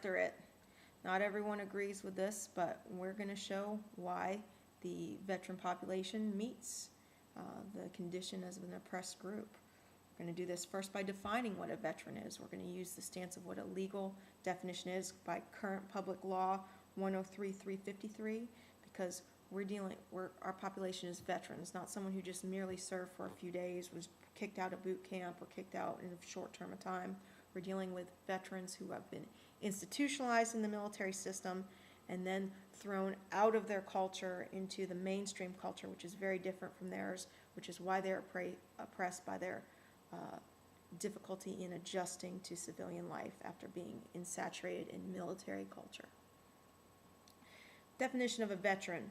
after it. Not everyone agrees with this, but we're going to show why the veteran population meets the condition as an oppressed group. We're going to do this first by defining what a veteran is. We're going to use the stance of what a legal definition is by current public law 103-353, because our population is veterans, not someone who just merely served for a few days, was kicked out of boot camp or kicked out in a short term of time. We're dealing with veterans who have been institutionalized in the military system and then thrown out of their culture into the mainstream culture, which is very different from theirs, which is why they're oppressed by their difficulty in adjusting to civilian life after being insaturated in military culture. Definition of a veteran: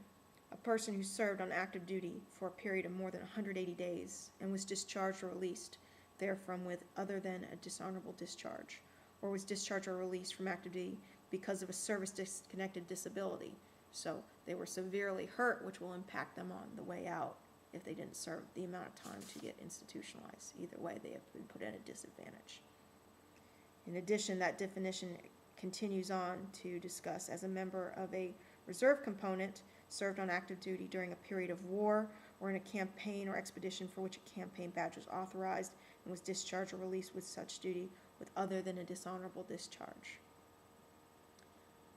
a person who served on active duty for a period of more than 180 days and was discharged or released therefrom with other than a dishonorable discharge, or was discharged or released from active duty because of a service-disconnected disability. So they were severely hurt, which will impact them on the way out if they didn't serve the amount of time to get institutionalized. Either way, they have been put at a disadvantage. In addition, that definition continues on to discuss as a member of a reserve component served on active duty during a period of war or in a campaign or expedition for which a campaign badge was authorized and was discharged or released with such duty with other than a dishonorable discharge.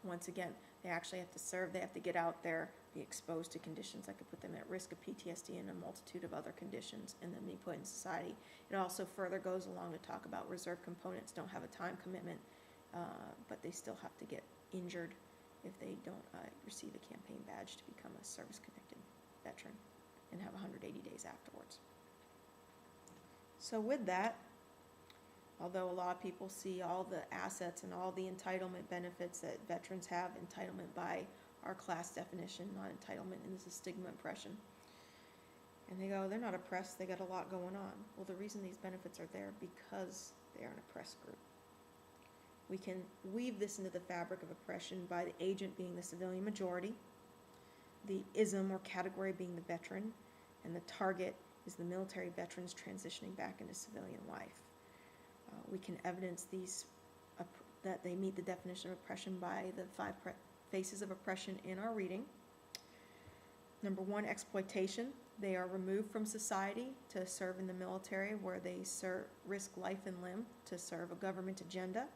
Once again, they actually have to serve, they have to get out there, be exposed to conditions that could put them at risk of PTSD and a multitude of other conditions, and then be put in society. It also further goes along to talk about reserve components don't have a time commitment, but they still have to get injured if they don't receive a campaign badge to become a service-connected veteran and have 180 days afterwards. So with that, although a lot of people see all the assets and all the entitlement benefits that veterans have, entitlement by our class definition, not entitlement, and this is stigma oppression. And they go, they're not oppressed, they got a lot going on. Well, the reason these benefits are there because they are an oppressed group. We can weave this into the fabric of oppression by the agent being the civilian majority, the ism or category being the veteran, and the target is the military veterans transitioning back into civilian life. We can evidence these that they meet the definition of oppression by the 5 faces of oppression in our reading. Number 1, exploitation. They are removed from society to serve in the military, where they risk life and limb to serve a government agenda.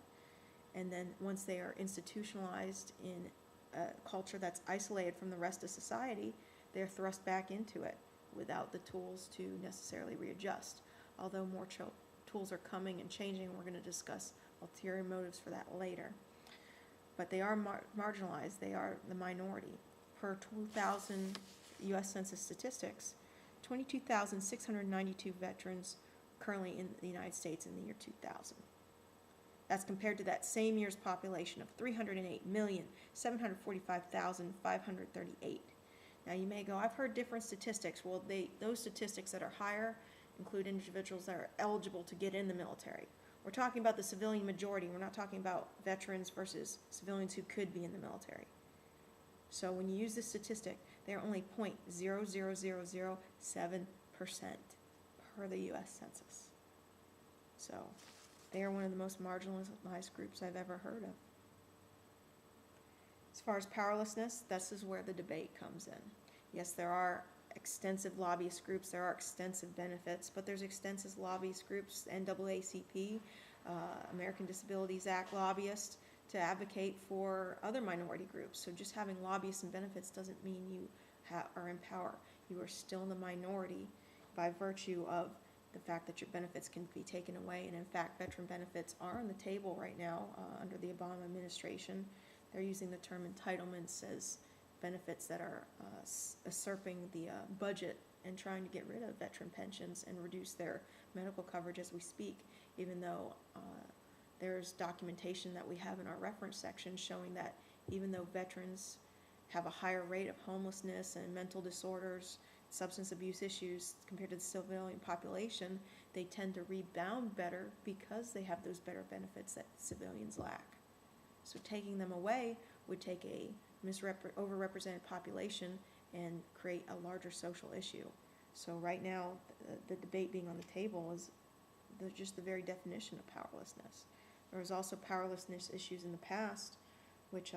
And then once they are institutionalized in a culture that's isolated from the rest of society, they're thrust back into it without the tools to necessarily readjust. Although more tools are coming and changing, we're going to discuss ulterior motives for that later. But they are marginalized. They are the minority. Per 2000 U.S. Census statistics, 22,692 veterans currently in the United States in the year 2000. That's compared to that same year's population of 308,745,538. Now you may go, I've heard different statistics. Well, those statistics that are higher include individuals that are eligible to get in the military. We're talking about the civilian majority. We're not talking about veterans versus civilians who could be in the military. So when you use this statistic, they are only 0.00007% per the U.S. Census. So they are one of the most marginalized groups I've ever heard of. As far as powerlessness, this is where the debate comes in. Yes, there are extensive lobbyist groups, there are extensive benefits, but there's extensive lobbyist groups, NAACP, American Disabilities Act lobbyists, to advocate for other minority groups. So just having lobbyists and benefits doesn't mean you are in power. You are still in the minority by virtue of the fact that your benefits can be taken away. And in fact, veteran benefits are on the table right now under the Obama administration. They're using the term entitlements as benefits that are usurping the budget and trying to get rid of veteran pensions and reduce their medical coverage as we speak, even though there's documentation that we have in our reference section showing that even though veterans have a higher rate of homelessness and mental disorders, substance abuse issues compared to the civilian population, they tend to rebound better because they have those better benefits that civilians lack. So taking them away would take a overrepresented population and create a larger social issue. So right now, the debate being on the table is just the very definition of powerlessness. There was also powerlessness issues in the past, which,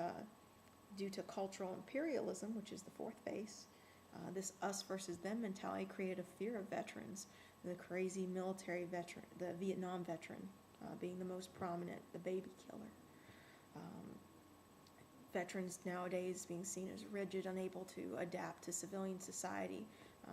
due to cultural imperialism, which is the fourth base, this us versus them mentality created a fear of veterans. The crazy military veteran, the Vietnam veteran, being the most prominent, the baby killer. Veterans nowadays being seen as rigid, unable to adapt to civilian society.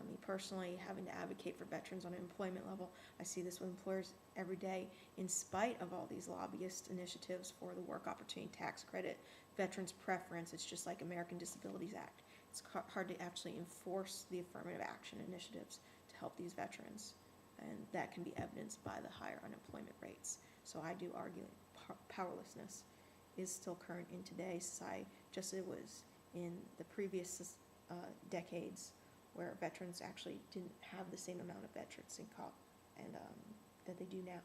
Me personally, having to advocate for veterans on an employment level, I see this with employers every day. In spite of all these lobbyist initiatives for the Work Opportunity Tax Credit, veterans preference, it's just like American Disabilities Act. It's hard to actually enforce the affirmative action initiatives to help these veterans, and that can be evidenced by the higher unemployment rates. So I do argue powerlessness is still current in today's society, just as it was in the previous decades, where veterans actually didn't have the same amount of veterans that they do now.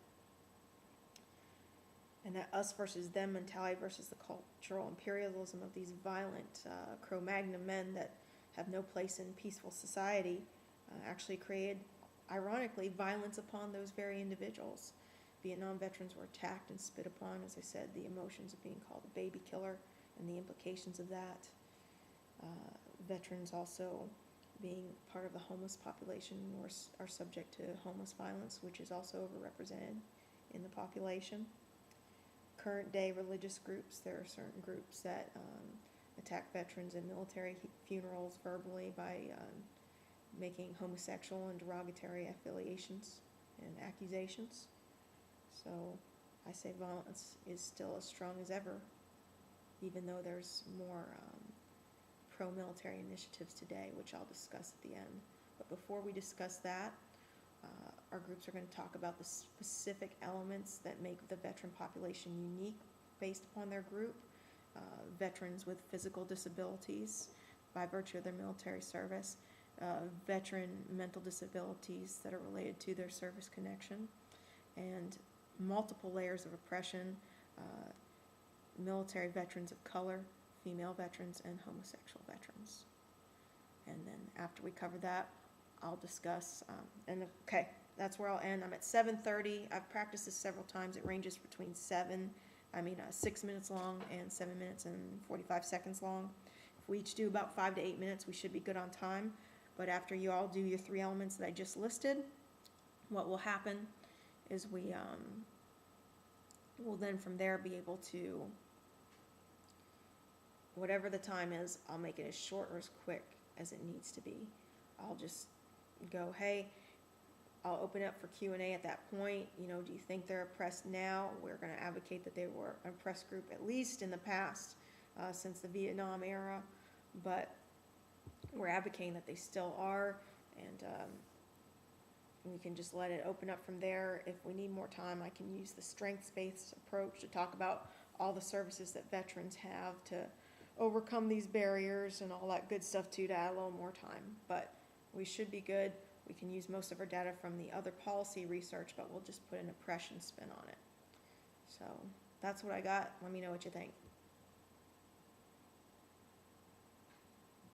And that us versus them mentality versus the cultural imperialism of these violent Cro-Magnon men that have no place in peaceful society actually created, ironically, violence upon those very individuals. Vietnam veterans were attacked and spit upon, as I said, the emotions of being called a baby killer and the implications of that. Veterans also, being part of the homeless population, are subject to homeless violence, which is also overrepresented in the population. Current day religious groups, there are certain groups that attack veterans in military funerals verbally by making homosexual and derogatory affiliations and accusations. So I say violence is still as strong as ever, even though there's more pro-military initiatives today, which I'll discuss at the end. But before we discuss that, our groups are going to talk about the specific elements that make the veteran population unique based upon their group. Veterans with physical disabilities by virtue of their military service, veteran mental disabilities that are related to their service connection, and multiple layers of oppression, military veterans of color, female veterans, and homosexual veterans. And then after we cover that, I'll discuss, okay, that's where I'll end. I'm at 7:30. I've practiced this several times. It ranges between 6 minutes long and 7 minutes and 45 seconds long. If we each do about 5 to 8 minutes, we should be good on time. But after you all do your 3 elements that I just listed, what will happen is we will then from there be able to, whatever the time is, I'll make it as short or as quick as it needs to be. I'll just go, hey, I'll open up for Q&A at that point. Do you think they're oppressed now? We're going to advocate that they were an oppressed group, at least in the past, since the Vietnam era. But we're advocating that they still are, and we can just let it open up from there. If we need more time, I can use the strengths-based approach to talk about all the services that veterans have to overcome these barriers and all that good stuff too, to add a little more time. But we should be good. We can use most of our data from the other policy research, but we'll just put an oppression spin on it. So that's what I got. Let me know what you think.